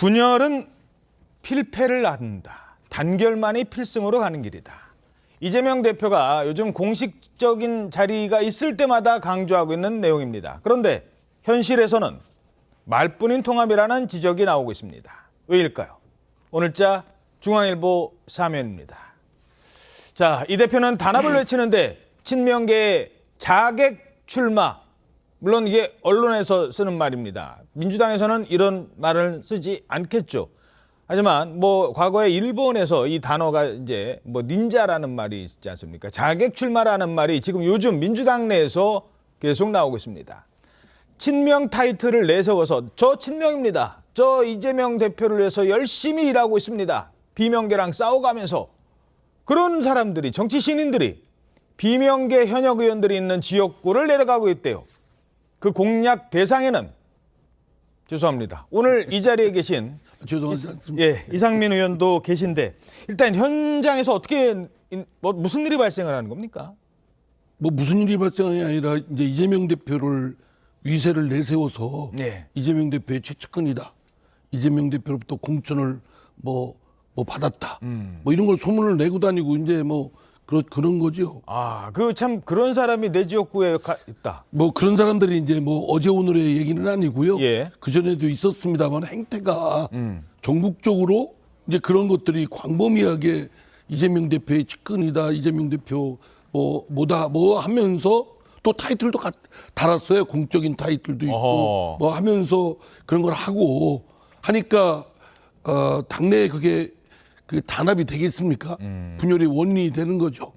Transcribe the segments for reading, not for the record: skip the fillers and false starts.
분열은 필패를 낳는다. 단결만이 필승으로 가는 길이다. 이재명 대표가 요즘 공식적인 자리가 있을 때마다 강조하고 있는 내용입니다. 그런데 현실에서는 말뿐인 통합이라는 지적이 나오고 있습니다. 왜일까요? 오늘자 중앙일보 사면입니다. 자, 이 대표는 단합을 외치는데 친명계의 자객 출마, 물론 이게 언론에서 쓰는 말입니다. 민주당에서는 이런 말을 쓰지 않겠죠. 하지만 과거에 일본에서 이 단어가 이제 닌자라는 말이 있지 않습니까? 자객 출마라는 말이 지금 요즘 민주당 내에서 계속 나오고 있습니다. 친명 타이틀을 내세워서 저 친명입니다. 저 이재명 대표를 위해서 열심히 일하고 있습니다. 비명계랑 싸워가면서 그런 사람들이, 정치 신인들이 비명계 현역 의원들이 있는 지역구를 내려가고 있대요. 그 공략 대상에는 죄송합니다. 오늘 이 자리에 계신 이상민 의원도 계신데 일단 현장에서 어떻게 무슨 일이 발생을 하는 겁니까? 무슨 일이 발생이 아니라 이제 이재명 대표를 위세를 내세워서 이재명 대표의 최측근이다. 이재명 대표로부터 공천을 받았다. 이런 걸 소문을 내고 다니고 이제 그런 거죠. 아, 참 그런 사람이 내 지역구에 있다. 그런 사람들이 이제 어제 오늘의 얘기는 아니고요. 예. 그 전에도 있었습니다만 행태가 전국적으로 이제 그런 것들이 광범위하게 이재명 대표의 측근이다. 이재명 대표 하면서 또 타이틀도 달았어요. 공적인 타이틀도 있고 하면서 그런 걸 하고 하니까 당내에 그게 그 단합이 되겠습니까? 분열의 원인이 되는 거죠.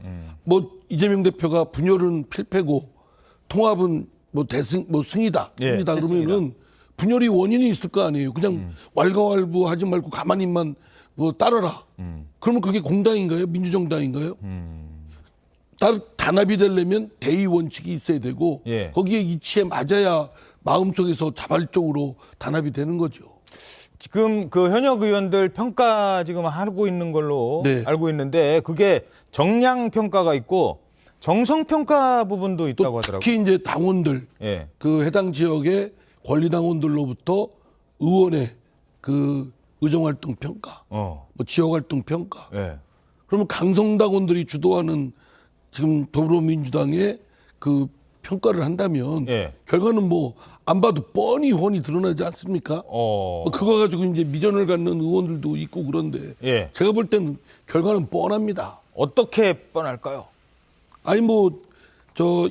이재명 대표가 분열은 필패고 통합은 승이다. 승이다 그러면은 분열이 원인이 있을 거 아니에요. 그냥 왈가왈부하지 말고 가만히만 따르라. 그러면 그게 공당인가요? 민주정당인가요? 단합이 되려면 대의 원칙이 있어야 되고 거기에 이치에 맞아야 마음속에서 자발적으로 단합이 되는 거죠. 지금 그 현역 의원들 평가 지금 하고 있는 걸로 알고 있는데 그게 정량 평가가 있고 정성 평가 부분도 있다고 하더라고요. 특히 이제 당원들, 그 해당 지역의 권리 당원들로부터 의원의 그 의정활동 평가, 지역활동 평가. 그러면 강성당원들이 주도하는 지금 더불어민주당의 그 평가를 한다면 결과는 안 봐도 뻔히 훤히 드러나지 않습니까? 그거 가지고 이제 미련을 갖는 의원들도 있고 그런데 제가 볼 때는 결과는 뻔합니다. 어떻게 뻔할까요? 아니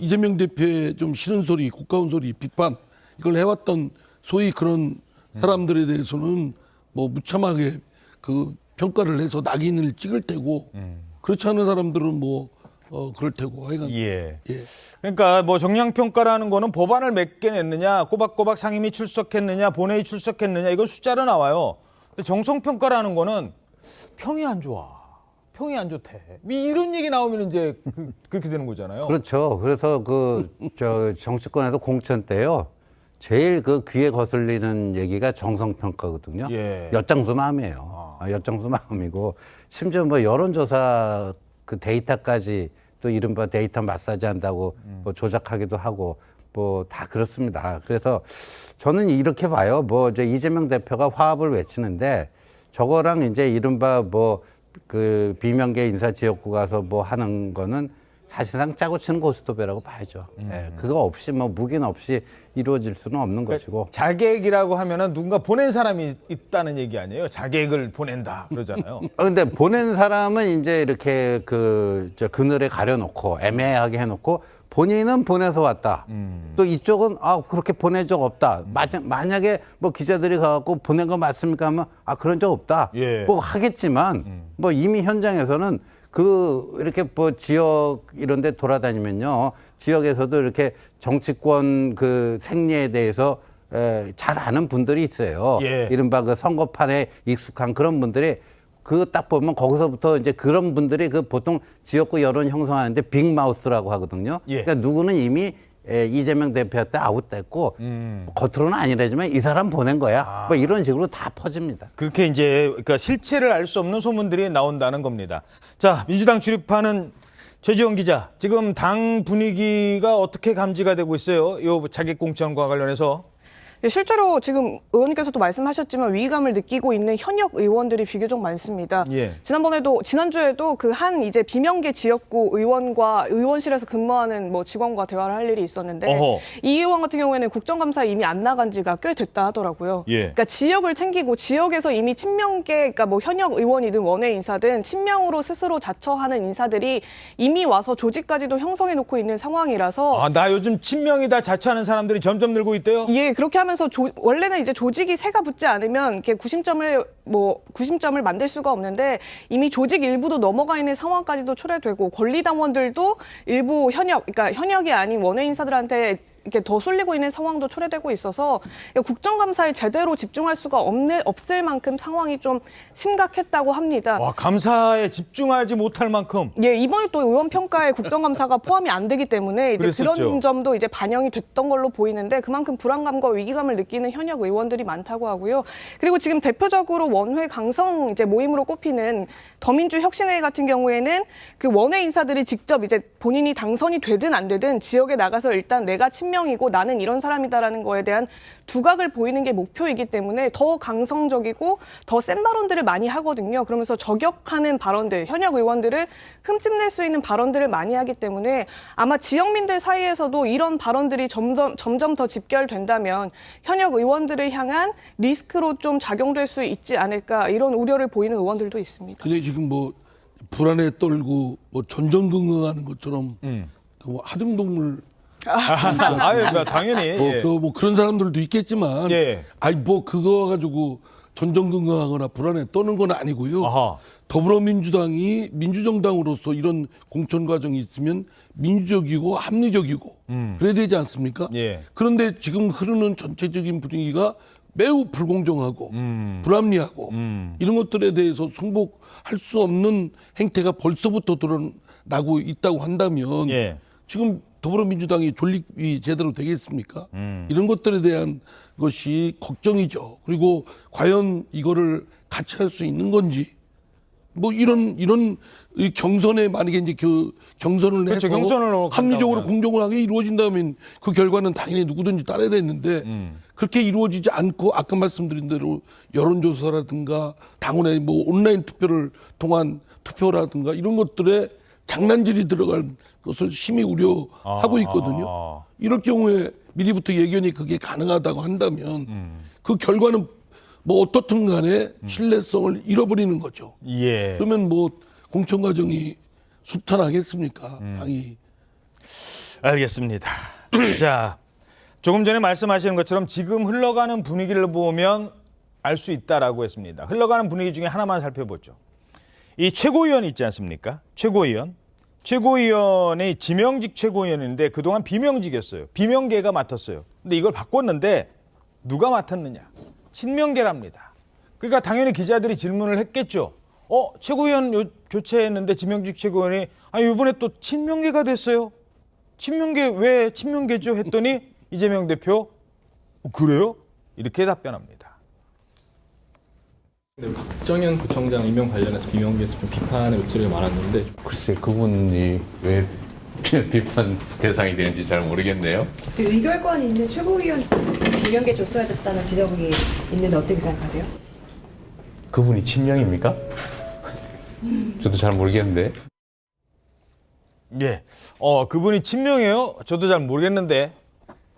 이재명 대표의 좀 싫은 소리, 고가운 소리, 비판 이걸 해왔던 소위 그런 사람들에 대해서는 무참하게 그 평가를 해서 낙인을 찍을 테고 그렇지 않은 사람들은 그럴 테고 하여간. 그러니까 정량 평가라는 거는 법안을 몇 개 냈느냐, 꼬박꼬박 상임위 출석했느냐, 본회의 출석했느냐 이건 숫자로 나와요. 근데 정성 평가라는 거는 평이 안 좋아, 평이 안 좋대. 이런 얘기 나오면 이제 그렇게 되는 거잖아요. 그렇죠. 그래서 정치권에서 공천 때요. 제일 귀에 거슬리는 얘기가 정성 평가거든요. 엿장수 마음이에요. 엿장수 마음이고 심지어 여론조사 그 데이터까지 또 이른바 데이터 마사지 한다고 조작하기도 하고 다 그렇습니다. 그래서 저는 이렇게 봐요. 이제 이재명 대표가 화합을 외치는데 저거랑 이제 이른바 그 비명계 인사 지역구 가서 하는 거는 사실상 짜고 치는 고스톱이라고 봐야죠. 그거 없이 묵인 없이 이루어질 수는 없는 것이고. 자객이라고 하면은 누군가 보낸 사람이 있다는 얘기 아니에요? 자객을 보낸다 그러잖아요. 근데 보낸 사람은 이제 이렇게 그늘에 가려놓고 애매하게 해놓고 본인은 보내서 왔다. 또 이쪽은 그렇게 보낸 적 없다. 만약에 기자들이 가갖고 보낸 거 맞습니까 하면 그런 적 없다. 하겠지만 이미 현장에서는 이렇게 지역 이런 데 돌아다니면요. 지역에서도 이렇게 정치권 그 생리에 대해서 잘 아는 분들이 있어요. 이른바 그 선거판에 익숙한 그런 분들이 딱 보면 거기서부터 이제 그런 분들이 보통 지역구 여론 형성하는데 빅마우스라고 하거든요. 그러니까 누구는 이미 이재명 대표한테 아웃됐고 겉으로는 아니라지만 이 사람 보낸 거야. 이런 식으로 다 퍼집니다. 그렇게 이제 그러니까 실체를 알 수 없는 소문들이 나온다는 겁니다. 자, 민주당 출입하는 최지원 기자, 지금 당 분위기가 어떻게 감지가 되고 있어요? 이 자객공천과 관련해서. 예, 실제로 지금 의원님께서도 말씀하셨지만 위기감을 느끼고 있는 현역 의원들이 비교적 많습니다. 예. 지난주에도 그 한 이제 비명계 지역구 의원과 의원실에서 근무하는 뭐 직원과 대화를 할 일이 있었는데 어허. 이 의원 같은 경우에는 국정감사에 이미 안 나간 지가 꽤 됐다 하더라고요. 예. 그러니까 지역을 챙기고 지역에서 이미 친명계, 그러니까 뭐 현역 의원이든 원외 인사든 친명으로 스스로 자처하는 인사들이 이미 와서 조직까지도 형성해 놓고 있는 상황이라서 아, 나 요즘 친명이다 자처하는 사람들이 점점 늘고 있대요. 예, 그렇게 하면서 원래는 이제 조직이 새가 붙지 않으면 이렇게 구심점을 만들 수가 없는데 이미 조직 일부도 넘어가 있는 상황까지도 초래되고 권리당원들도 일부 그러니까 현역이 아닌 원외 인사들한테 이렇게 더 쏠리고 있는 상황도 초래되고 있어서 국정감사에 제대로 집중할 수가 없을 만큼 상황이 좀 심각했다고 합니다. 와, 감사에 집중하지 못할 만큼. 예, 이번에 또 의원 평가에 국정감사가 포함이 안 되기 때문에 이제 그랬었죠. 그런 점도 이제 반영이 됐던 걸로 보이는데 그만큼 불안감과 위기감을 느끼는 현역 의원들이 많다고 하고요. 그리고 지금 대표적으로 원외 강성 이제 모임으로 꼽히는 더민주 혁신회의 같은 경우에는 그 원외 인사들이 직접 이제 본인이 당선이 되든 안 되든 지역에 나가서 일단 내가 친명이고 나는 이런 사람이다라는 거에 대한 두각을 보이는 게 목표이기 때문에 더 강성적이고 더 센 발언들을 많이 하거든요. 그러면서 저격하는 발언들, 현역 의원들을 흠집낼 수 있는 발언들을 많이 하기 때문에 아마 지역민들 사이에서도 이런 발언들이 점점 더 집결된다면 현역 의원들을 향한 리스크로 좀 작용될 수 있지 않을까 이런 우려를 보이는 의원들도 있습니다. 근데 지금 뭐 불안에 떨고 뭐 전전긍긍하는 것처럼 그뭐 하등동물 아유, 당연히. 예. 뭐 그런 사람들도 있겠지만, 예. 아니 뭐 그거 가지고 전전긍긍하거나 불안에 떠는 건 아니고요. 아하. 더불어민주당이 민주정당으로서 이런 공천 과정이 있으면 민주적이고 합리적이고 그래야 되지 않습니까? 예. 그런데 지금 흐르는 전체적인 분위기가 매우 불공정하고 불합리하고 이런 것들에 대해서 승복할 수 없는 행태가 벌써부터 드러나고 있다고 한다면 예. 지금 더불어민주당이 존립이 제대로 되겠습니까? 이런 것들에 대한 것이 걱정이죠. 그리고 과연 이거를 같이 할 수 있는 건지 뭐 이런 이 경선에 만약에 이제 그 경선을 그렇죠. 해서 경선을 합리적으로 간다면. 공정하게 이루어진다면 그 결과는 당연히 누구든지 따라야 되는데 그렇게 이루어지지 않고 아까 말씀드린 대로 여론조사라든가 당원의 뭐 온라인 투표를 통한 투표라든가 이런 것들에 장난질이 들어갈 것을 심히 우려하고 있거든요. 이럴 경우에 미리부터 예견이 그게 가능하다고 한다면 그 결과는 뭐 어떻든 간에 신뢰성을 잃어버리는 거죠. 예. 그러면 뭐 공천 과정이 수탄하겠습니까? 당연히. 알겠습니다. 자, 조금 전에 말씀하시는 것처럼 지금 흘러가는 분위기를 보면 알 수 있다라고 했습니다. 흘러가는 분위기 중에 하나만 살펴보죠. 이 최고위원 있지 않습니까? 최고위원. 최고위원이 지명직 최고위원인데 그동안 비명직이었어요. 비명계가 맡았어요. 근데 이걸 바꿨는데 누가 맡았느냐? 친명계랍니다. 그러니까 당연히 기자들이 질문을 했겠죠. 최고위원 교체했는데 지명직 최고위원이 이번에 또 친명계가 됐어요. 친명계 왜 친명계죠? 했더니 이재명 대표 그래요? 이렇게 답변합니다. 박정현 구청장 임명 관련해서 비명계에서 좀 비판의 목소리가 많았는데 글쎄 그분이 왜 비판 대상이 되는지 잘 모르겠네요. 그 의결권이 있는 최고위원 비명계 줬어야 됐다는 지적이 있는데 어떻게 생각하세요? 그분이 친명입니까? 저도 잘 모르겠는데. 예. 그분이 친명이에요? 저도 잘 모르겠는데.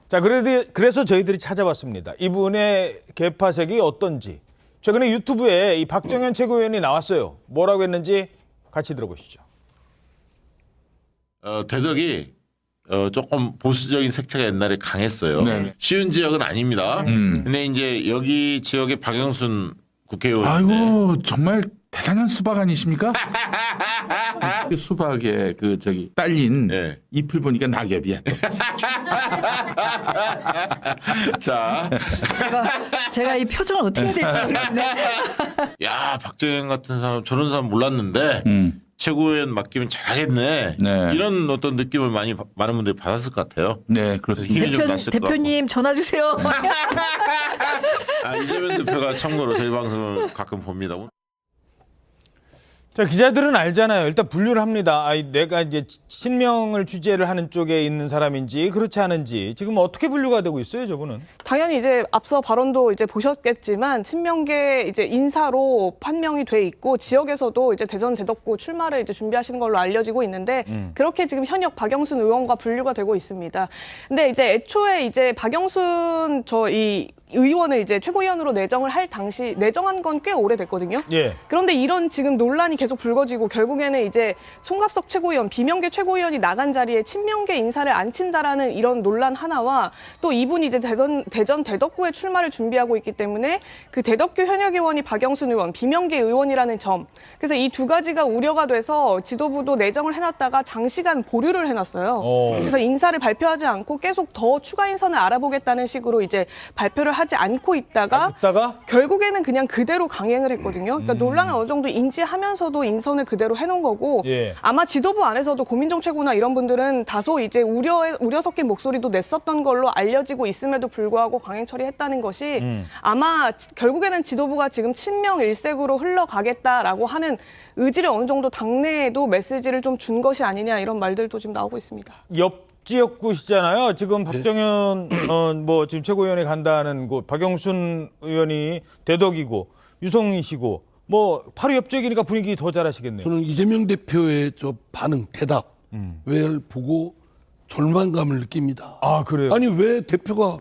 자, 그래서 저희들이 찾아봤습니다. 이분의 개파색이 어떤지. 최근에 유튜브에 이 박정현 최고위원이 나왔어요. 뭐라고 했는지 같이 들어보시죠. 대덕이 조금 보수적인 색채가 옛날에 강했어요. 네. 쉬운 지역은 아닙니다. 근데 이제 여기 지역의 박영순 국회의원. 아이고 정말 대단한 수박 아니십니까? 그 수박에 딸린 네. 잎을 보니까 낙엽이야. 또. 자, 제가 이 표정을 어떻게 해야 될지 모르겠네. 야 박정현 같은 사람 저런 사람 몰랐는데 최고위원 맡기면 잘하겠네. 네. 이런 어떤 느낌을 많은 분들이 받았을 것 같아요. 네, 그렇습니다. 힘이 좀 났을 것 같고. 대표님 전화 주세요. 이재명 대표가 참고로 저희 방송을 가끔 봅니다. 자, 기자들은 알잖아요. 일단 분류를 합니다. 내가 이제 친명을 취재를 하는 쪽에 있는 사람인지 그렇지 않은지 지금 어떻게 분류가 되고 있어요, 저분은? 당연히 이제 앞서 발언도 이제 보셨겠지만 친명계 이제 인사로 판명이 돼 있고 지역에서도 이제 대전 제덕구 출마를 이제 준비하시는 걸로 알려지고 있는데 그렇게 지금 현역 박영순 의원과 분류가 되고 있습니다. 근데 이제 애초에 이제 박영순 이 의원을 이제 최고위원으로 내정을 할 당시 내정한 건 꽤 오래됐거든요. 예. 그런데 이런 지금 논란이 계속 불거지고 결국에는 이제 송갑석 최고위원, 비명계 최고위원이 나간 자리에 친명계 인사를 안 친다라는 이런 논란 하나와 또 이분이 이제 대전 대덕구에 출마를 준비하고 있기 때문에 그 대덕구 현역 의원이 박영순 의원, 비명계 의원이라는 점. 그래서 이 두 가지가 우려가 돼서 지도부도 내정을 해놨다가 장시간 보류를 해놨어요. 그래서 인사를 발표하지 않고 계속 더 추가 인선을 알아보겠다는 식으로 이제 발표를 하지 않고 있다가 결국에는 그냥 그대로 강행을 했거든요. 그러니까 논란을 어느 정도 인지하면서도 인선을 그대로 해놓은 거고 예. 아마 지도부 안에서도 고민정 최고나 이런 분들은 다소 이제 우려 섞인 목소리도 냈었던 걸로 알려지고 있음에도 불구하고 강행 처리했다는 것이 아마 결국에는 지도부가 지금 친명 일색으로 흘러가겠다라고 하는 의지를 어느 정도 당내에도 메시지를 좀 준 것이 아니냐 이런 말들도 지금 나오고 있습니다. 옆 지역구시잖아요. 지금 박정현 지금 최고위원이 간다는 곳, 박영순 의원이 대덕이고 유성이시고 바로 옆 지역이니까 분위기 더 잘하시겠네요. 저는 이재명 대표의 저 반응, 대답 을 보고 절망감을 느낍니다. 아, 그래요? 아니 왜 대표가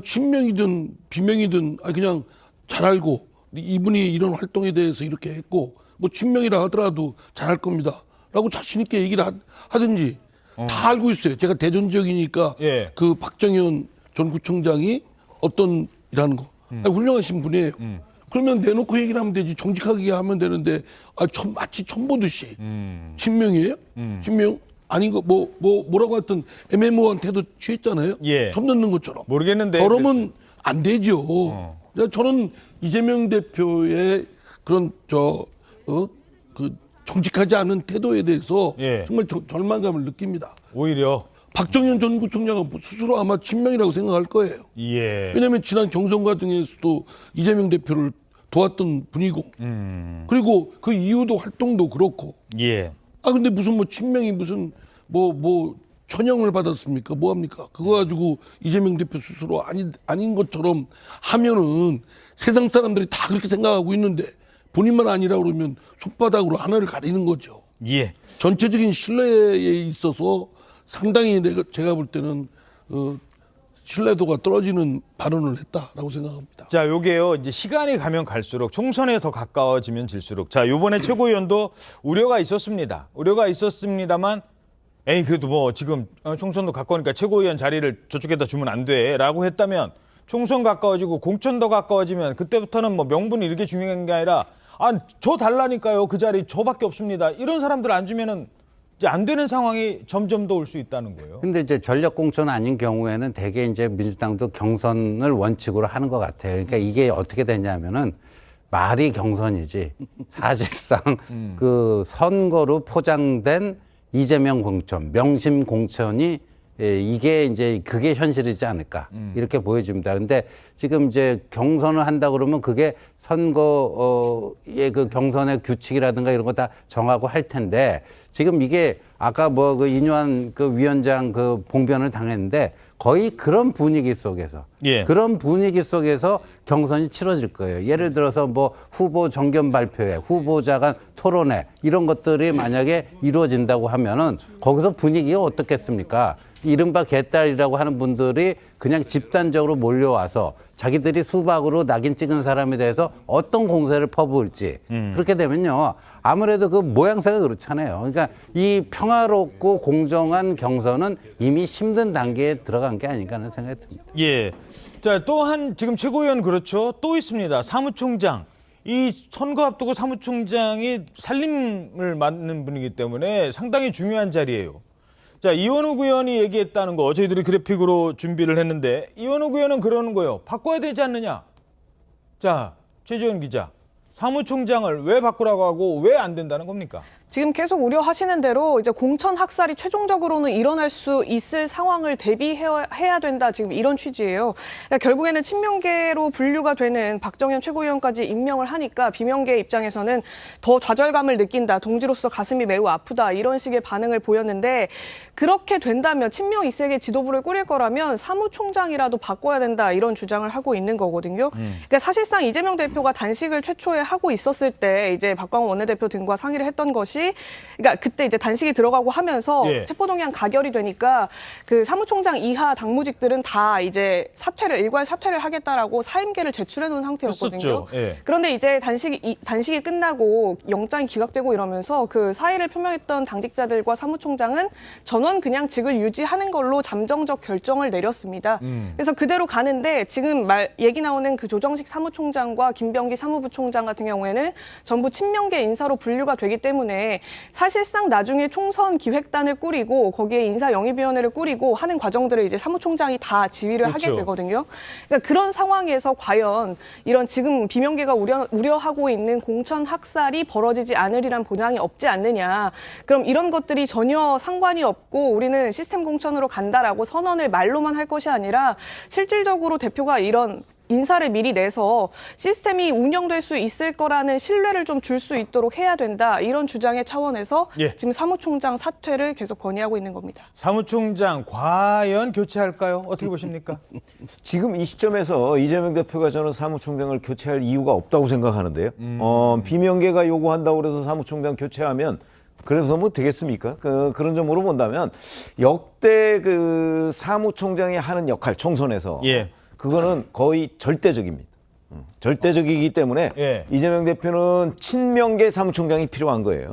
친명이든 비명이든 그냥 잘 알고 이분이 이런 활동에 대해서 이렇게 했고 친명이라 하더라도 잘할 겁니다라고 자신 있게 얘기를 하든지 다 알고 있어요. 제가 대전 지역이니까 예. 그 박정현 전 구청장이 어떤이라는 거 훌륭하신 분이에요. 그러면 내놓고 얘기를 하면 되지. 정직하게 하면 되는데 마치 천 보듯이 친명이에요? 친명? 아닌 거 뭐라고 하여튼 애매모호한 태도 취했잖아요. 예. 점 넣는 것처럼. 모르겠는데. 저러면 안 되죠. 저는 이재명 대표의 그런 그 정직하지 않은 태도에 대해서 예. 정말 절망감을 느낍니다. 오히려. 박정현 전 구청장은 스스로 아마 친명이라고 생각할 거예요. 예. 왜냐하면 지난 경선 과정에서도 이재명 대표를 도왔던 분이고 그리고 그 이후도 활동도 그렇고 예. 근데 무슨 친명이 무슨 천형을 받았습니까? 뭐합니까? 그거 가지고 이재명 대표 스스로 아닌 것처럼 하면은 세상 사람들이 다 그렇게 생각하고 있는데 본인만 아니라 그러면 손바닥으로 하늘을 가리는 거죠. 예. 전체적인 신뢰에 있어서 상당히 제가 볼 때는 신뢰도가 떨어지는 발언을 했다라고 생각합니다. 자, 요게요. 이제 시간이 가면 갈수록 총선에 더 가까워지면 질수록 요번에 최고위원도 우려가 있었습니다. 우려가 있었습니다만 그래도 지금 총선도 가까우니까 최고위원 자리를 저쪽에다 주면 안 돼라고 했다면 총선 가까워지고 공천도 가까워지면 그때부터는 명분이 이렇게 중요한 게 아니라 저 달라니까요. 그 자리 저밖에 없습니다. 이런 사람들 안 주면은 이제 안 되는 상황이 점점 더 올 수 있다는 거예요. 근데 이제 전력 공천 아닌 경우에는 대개 이제 민주당도 경선을 원칙으로 하는 것 같아요. 그러니까 이게 어떻게 되냐면은 말이 경선이지 사실상 그 선거로 포장된 이재명 공천, 명심 공천이 이게 이제 그게 현실이지 않을까 이렇게 보여집니다. 근데 지금 이제 경선을 한다 그러면 그게 선거의 그 경선의 규칙이라든가 이런 거 다 정하고 할 텐데 지금 이게 아까 그 인유한 그 위원장 그 봉변을 당했는데 거의 그런 분위기 속에서 예. 그런 분위기 속에서 경선이 치러질 거예요. 예를 들어서 후보 정견 발표회, 후보자 간 토론회 이런 것들이 만약에 이루어진다고 하면은 거기서 분위기가 어떻겠습니까? 이른바 개딸이라고 하는 분들이 그냥 집단적으로 몰려와서 자기들이 수박으로 낙인 찍은 사람에 대해서 어떤 공세를 퍼부을지 그렇게 되면요. 아무래도 그 모양새가 그렇잖아요. 그러니까 이 평화롭고 공정한 경선은 이미 힘든 단계에 들어간 게 아닌가 하는 생각이 듭니다. 예. 자, 또한 지금 최고위원 그렇죠. 또 있습니다. 사무총장. 이 선거 앞두고 사무총장이 살림을 맡는 분이기 때문에 상당히 중요한 자리예요. 자, 이원욱 의원이 얘기했다는 거 저희들이 그래픽으로 준비를 했는데 이원욱 의원은 그러는 거예요. 바꿔야 되지 않느냐. 자, 최지원 기자. 사무총장을 왜 바꾸라고 하고 왜 안 된다는 겁니까? 지금 계속 우려하시는 대로 이제 공천 학살이 최종적으로는 일어날 수 있을 상황을 대비해야 된다. 지금 이런 취지예요. 그러니까 결국에는 친명계로 분류가 되는 박정현 최고위원까지 임명을 하니까 비명계 입장에서는 더 좌절감을 느낀다. 동지로서 가슴이 매우 아프다. 이런 식의 반응을 보였는데 그렇게 된다면 친명 2세계 지도부를 꾸릴 거라면 사무총장이라도 바꿔야 된다. 이런 주장을 하고 있는 거거든요. 그러니까 사실상 이재명 대표가 단식을 최초에 하고 있었을 때 이제 박광원 원내대표 등과 상의를 했던 것이 그러니까 그때 이제 단식이 들어가고 하면서 예. 체포동의안 가결이 되니까 그 사무총장 이하 당무직들은 다 이제 일괄 사퇴를 하겠다라고 사임계를 제출해 놓은 상태였거든요. 했었죠. 예. 그런데 이제 단식이 끝나고 영장이 기각되고 이러면서 그 사의를 표명했던 당직자들과 사무총장은 전원 그냥 직을 유지하는 걸로 잠정적 결정을 내렸습니다. 그래서 그대로 가는데 지금 얘기 나오는 그 조정식 사무총장과 김병기 사무부총장 같은 경우에는 전부 친명계 인사로 분류가 되기 때문에 사실상 나중에 총선 기획단을 꾸리고 거기에 인사영입위원회를 꾸리고 하는 과정들을 이제 사무총장이 다 지휘를 그렇죠. 하게 되거든요. 그러니까 그런 상황에서 과연 이런 지금 비명계가 우려하고 있는 공천 학살이 벌어지지 않으리란 보장이 없지 않느냐. 그럼 이런 것들이 전혀 상관이 없고 우리는 시스템 공천으로 간다라고 선언을 말로만 할 것이 아니라 실질적으로 대표가 이런 인사를 미리 내서 시스템이 운영될 수 있을 거라는 신뢰를 좀 줄 수 있도록 해야 된다. 이런 주장의 차원에서 예. 지금 사무총장 사퇴를 계속 건의하고 있는 겁니다. 사무총장 과연 교체할까요? 어떻게 보십니까? 지금 이 시점에서 이재명 대표가 저는 사무총장을 교체할 이유가 없다고 생각하는데요. 비명계가 요구한다고 그래서 사무총장 교체하면 그래서 뭐 되겠습니까? 그런 점으로 본다면 역대 그 사무총장이 하는 역할 총선에서 예. 그거는 거의 절대적입니다. 절대적이기 때문에 예. 이재명 대표는 친명계 사무총장이 필요한 거예요.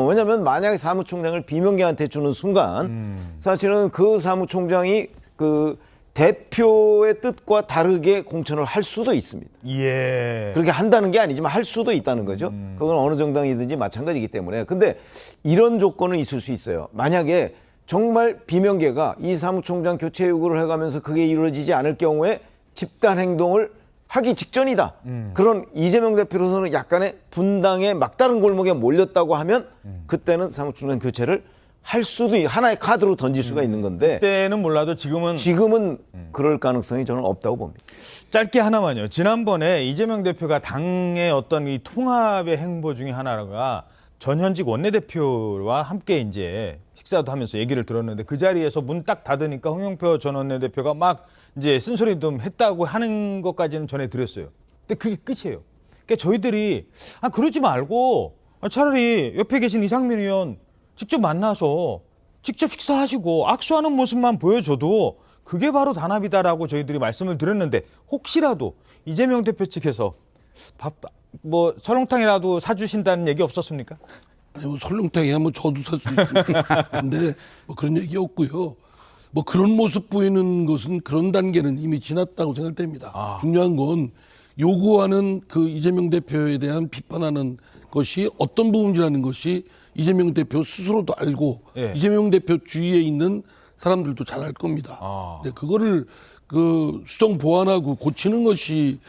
왜냐하면 만약에 사무총장을 비명계한테 주는 순간 사실은 그 사무총장이 그 대표의 뜻과 다르게 공천을 할 수도 있습니다. 예. 그렇게 한다는 게 아니지만 할 수도 있다는 거죠. 그건 어느 정당이든지 마찬가지이기 때문에. 근데 이런 조건은 있을 수 있어요. 만약에 정말 비명계가 이 사무총장 교체 요구를 해가면서 그게 이루어지지 않을 경우에 집단 행동을 하기 직전이다. 그런 이재명 대표로서는 약간의 분당의 막다른 골목에 몰렸다고 하면 그때는 사무총장 교체를 할 수도 하나의 카드로 던질 수가 있는 건데 그때는 몰라도 지금은 그럴 가능성이 저는 없다고 봅니다. 짧게 하나만요. 지난번에 이재명 대표가 당의 어떤 이 통합의 행보 중에 하나가 전현직 원내대표와 함께 이제 식사도 하면서 얘기를 들었는데 그 자리에서 문 딱 닫으니까 홍영표 전 원내대표가 막 이제 쓴소리 좀 했다고 하는 것까지는 전해드렸어요. 근데 그게 끝이에요. 그러니까 저희들이 그러지 말고 차라리 옆에 계신 이상민 의원 직접 만나서 직접 식사하시고 악수하는 모습만 보여줘도 그게 바로 단합이다라고 저희들이 말씀을 드렸는데 혹시라도 이재명 대표 측에서 설렁탕이라도 사주신다는 얘기 없었습니까? 아니, 뭐 설렁탕이야 뭐 저도 살 수 있는데 뭐 그런 얘기 없고요. 뭐 그런 모습 보이는 것은 그런 단계는 이미 지났다고 생각됩니다. 중요한 건 요구하는 그 이재명 대표에 대한 비판하는 것이 어떤 부분이라는 것이 이재명 대표 스스로도 알고 예. 이재명 대표 주위에 있는 사람들도 잘 알 겁니다. 근데 그거를 그 수정 보완하고 고치는 것이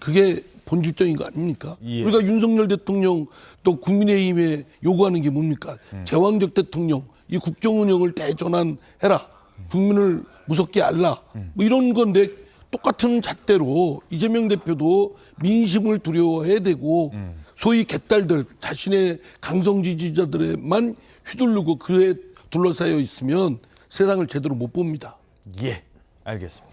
그게 본질적인 거 아닙니까? 예. 우리가 윤석열 대통령 또 국민의힘에 요구하는 게 뭡니까? 제왕적 대통령 이 국정 운영을 대전환해라. 국민을 무섭게 알라. 뭐 이런 건데 똑같은 잣대로 이재명 대표도 민심을 두려워해야 되고 소위 개딸들 자신의 강성 지지자들에만 휘둘르고 그에 둘러싸여 있으면 세상을 제대로 못 봅니다. 예, 알겠습니다.